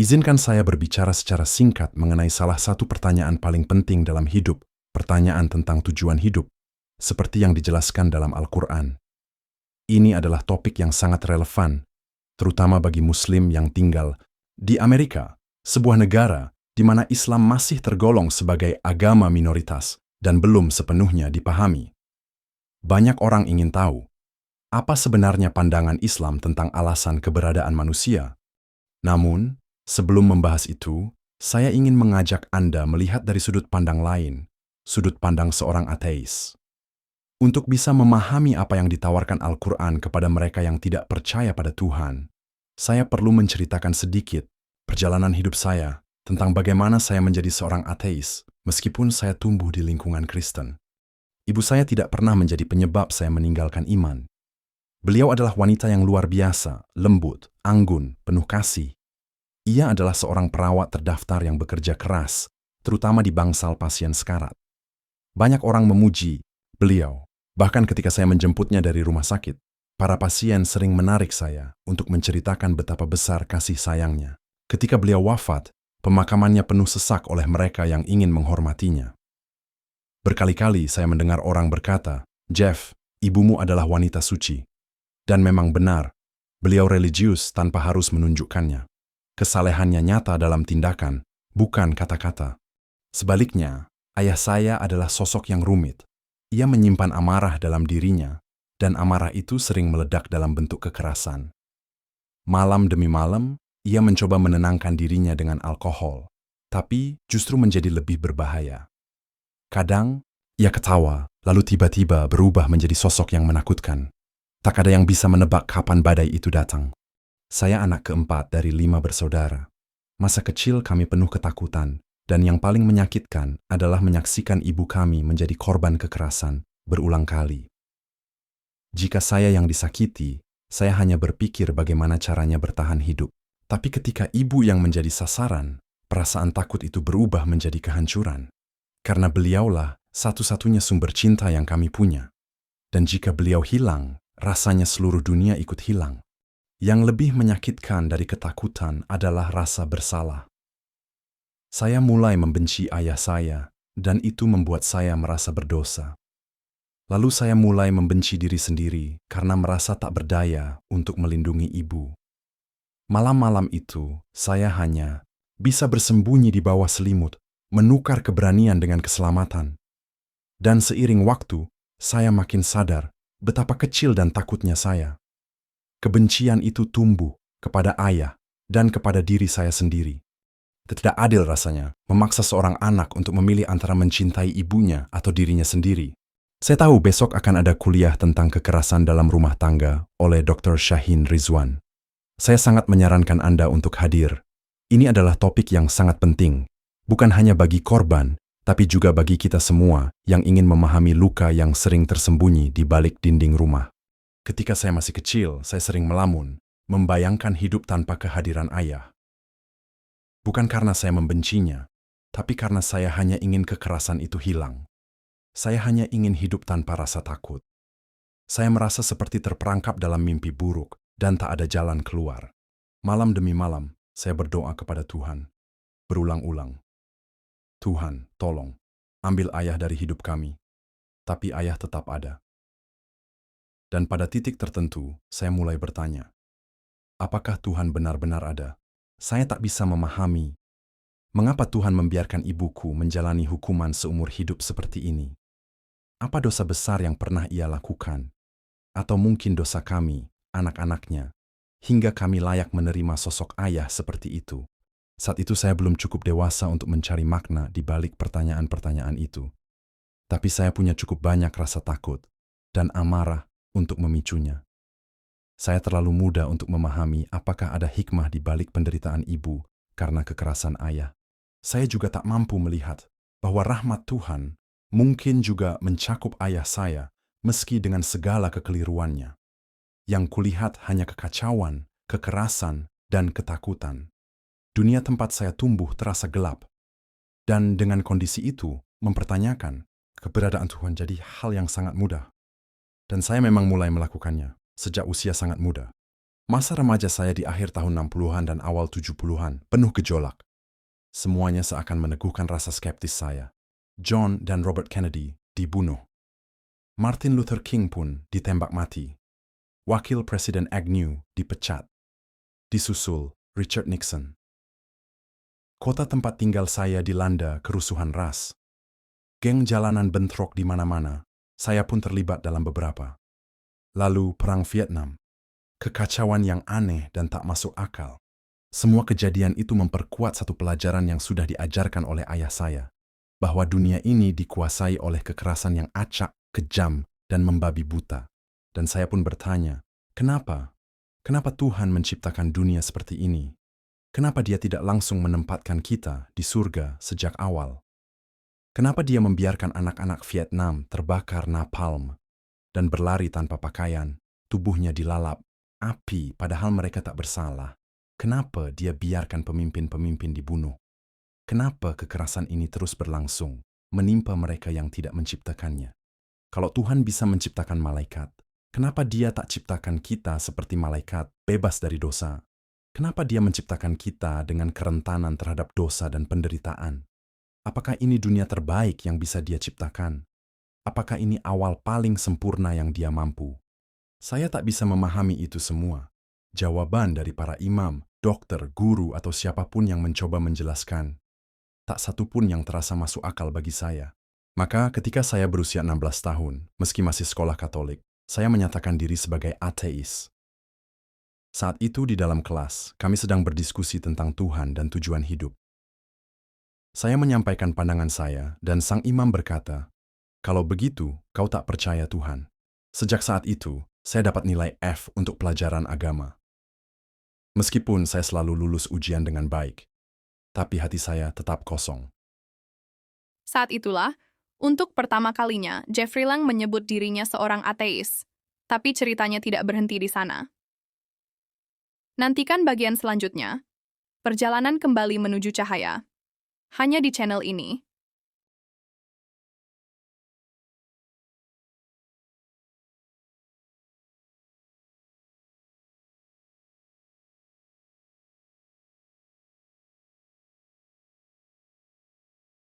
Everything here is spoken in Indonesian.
Izinkan saya berbicara secara singkat mengenai salah satu pertanyaan paling penting dalam hidup, pertanyaan tentang tujuan hidup, seperti yang dijelaskan dalam Al-Quran. Ini adalah topik yang sangat relevan, terutama bagi Muslim yang tinggal di Amerika, sebuah negara di mana Islam masih tergolong sebagai agama minoritas dan belum sepenuhnya dipahami. Banyak orang ingin tahu, apa sebenarnya pandangan Islam tentang alasan keberadaan manusia? Namun, sebelum membahas itu, saya ingin mengajak Anda melihat dari sudut pandang lain, sudut pandang seorang ateis. Untuk bisa memahami apa yang ditawarkan Al-Quran kepada mereka yang tidak percaya pada Tuhan, saya perlu menceritakan sedikit perjalanan hidup saya tentang bagaimana saya menjadi seorang ateis meskipun saya tumbuh di lingkungan Kristen. Ibu saya tidak pernah menjadi penyebab saya meninggalkan iman. Beliau adalah wanita yang luar biasa, lembut, anggun, penuh kasih. Ia adalah seorang perawat terdaftar yang bekerja keras, terutama di bangsal pasien sekarat. Banyak orang memuji beliau. Bahkan ketika saya menjemputnya dari rumah sakit, para pasien sering menarik saya untuk menceritakan betapa besar kasih sayangnya. Ketika beliau wafat, pemakamannya penuh sesak oleh mereka yang ingin menghormatinya. Berkali-kali saya mendengar orang berkata, "Jeff, ibumu adalah wanita suci." Dan memang benar, beliau religius tanpa harus menunjukkannya. Kesalehannya nyata dalam tindakan, bukan kata-kata. Sebaliknya, ayah saya adalah sosok yang rumit. Ia menyimpan amarah dalam dirinya, dan amarah itu sering meledak dalam bentuk kekerasan. Malam demi malam, ia mencoba menenangkan dirinya dengan alkohol, tapi justru menjadi lebih berbahaya. Kadang, ia ketawa, lalu tiba-tiba berubah menjadi sosok yang menakutkan. Tak ada yang bisa menebak kapan badai itu datang. Saya anak keempat dari 5 bersaudara. Masa kecil kami penuh ketakutan, dan yang paling menyakitkan adalah menyaksikan ibu kami menjadi korban kekerasan berulang kali. Jika saya yang disakiti, saya hanya berpikir bagaimana caranya bertahan hidup. Tapi ketika ibu yang menjadi sasaran, perasaan takut itu berubah menjadi kehancuran. Karena beliaulah satu-satunya sumber cinta yang kami punya. Dan jika beliau hilang, rasanya seluruh dunia ikut hilang. Yang lebih menyakitkan dari ketakutan adalah rasa bersalah. Saya mulai membenci ayah saya, dan itu membuat saya merasa berdosa. Lalu saya mulai membenci diri sendiri karena merasa tak berdaya untuk melindungi ibu. Malam-malam itu, saya hanya bisa bersembunyi di bawah selimut, menukar keberanian dengan keselamatan. Dan seiring waktu, saya makin sadar betapa kecil dan takutnya saya. Kebencian itu tumbuh kepada ayah dan kepada diri saya sendiri. Tidak adil rasanya memaksa seorang anak untuk memilih antara mencintai ibunya atau dirinya sendiri. Saya tahu besok akan ada kuliah tentang kekerasan dalam rumah tangga oleh Dr. Shaheen Rizwan. Saya sangat menyarankan Anda untuk hadir. Ini adalah topik yang sangat penting, bukan hanya bagi korban, tapi juga bagi kita semua yang ingin memahami luka yang sering tersembunyi di balik dinding rumah. Ketika saya masih kecil, saya sering melamun, membayangkan hidup tanpa kehadiran ayah. Bukan karena saya membencinya, tapi karena saya hanya ingin kekerasan itu hilang. Saya hanya ingin hidup tanpa rasa takut. Saya merasa seperti terperangkap dalam mimpi buruk dan tak ada jalan keluar. Malam demi malam, saya berdoa kepada Tuhan. Berulang-ulang. Tuhan, tolong, ambil ayah dari hidup kami. Tapi ayah tetap ada. Dan pada titik tertentu, saya mulai bertanya, apakah Tuhan benar-benar ada? Saya tak bisa memahami mengapa Tuhan membiarkan ibuku menjalani hukuman seumur hidup seperti ini. Apa dosa besar yang pernah Ia lakukan? Atau mungkin dosa kami, anak-anaknya, hingga kami layak menerima sosok ayah seperti itu? Saat itu saya belum cukup dewasa untuk mencari makna di balik pertanyaan-pertanyaan itu. Tapi saya punya cukup banyak rasa takut dan amarah untuk memicunya. Saya terlalu muda untuk memahami apakah ada hikmah di balik penderitaan ibu karena kekerasan ayah. Saya juga tak mampu melihat bahwa rahmat Tuhan mungkin juga mencakup ayah saya meski dengan segala kekeliruannya. Yang kulihat hanya kekacauan, kekerasan, dan ketakutan. Dunia tempat saya tumbuh terasa gelap. Dan dengan kondisi itu, mempertanyakan keberadaan Tuhan jadi hal yang sangat mudah. Dan saya memang mulai melakukannya sejak usia sangat muda. Masa remaja saya di akhir tahun 60-an dan awal 70-an penuh gejolak. Semuanya seakan meneguhkan rasa skeptis saya. John dan Robert Kennedy dibunuh. Martin Luther King pun ditembak mati. Wakil Presiden Agnew dipecat. Disusul Richard Nixon. Kota tempat tinggal saya dilanda kerusuhan ras. Geng jalanan bentrok di mana-mana. Saya pun terlibat dalam beberapa. Lalu Perang Vietnam. Kekacauan yang aneh dan tak masuk akal. Semua kejadian itu memperkuat satu pelajaran yang sudah diajarkan oleh ayah saya, bahwa dunia ini dikuasai oleh kekerasan yang acak, kejam, dan membabi buta. Dan saya pun bertanya, kenapa? Kenapa Tuhan menciptakan dunia seperti ini? Kenapa Dia tidak langsung menempatkan kita di surga sejak awal? Kenapa Dia membiarkan anak-anak Vietnam terbakar napalm dan berlari tanpa pakaian, tubuhnya dilalap api padahal mereka tak bersalah? Kenapa Dia biarkan pemimpin-pemimpin dibunuh? Kenapa kekerasan ini terus berlangsung, menimpa mereka yang tidak menciptakannya? Kalau Tuhan bisa menciptakan malaikat, kenapa Dia tak ciptakan kita seperti malaikat, bebas dari dosa? Kenapa Dia menciptakan kita dengan kerentanan terhadap dosa dan penderitaan? Apakah ini dunia terbaik yang bisa Dia ciptakan? Apakah ini awal paling sempurna yang Dia mampu? Saya tak bisa memahami itu semua. Jawaban dari para imam, dokter, guru, atau siapapun yang mencoba menjelaskan, tak satu pun yang terasa masuk akal bagi saya. Maka ketika saya berusia 16 tahun, meski masih sekolah Katolik, saya menyatakan diri sebagai ateis. Saat itu di dalam kelas, kami sedang berdiskusi tentang Tuhan dan tujuan hidup. Saya menyampaikan pandangan saya dan sang imam berkata, "Kalau begitu, kau tak percaya Tuhan." Sejak saat itu, saya dapat nilai F untuk pelajaran agama. Meskipun saya selalu lulus ujian dengan baik, tapi hati saya tetap kosong. Saat itulah, untuk pertama kalinya, Jeffrey Lang menyebut dirinya seorang ateis. Tapi ceritanya tidak berhenti di sana. Nantikan bagian selanjutnya, perjalanan kembali menuju cahaya. Hanya di channel ini.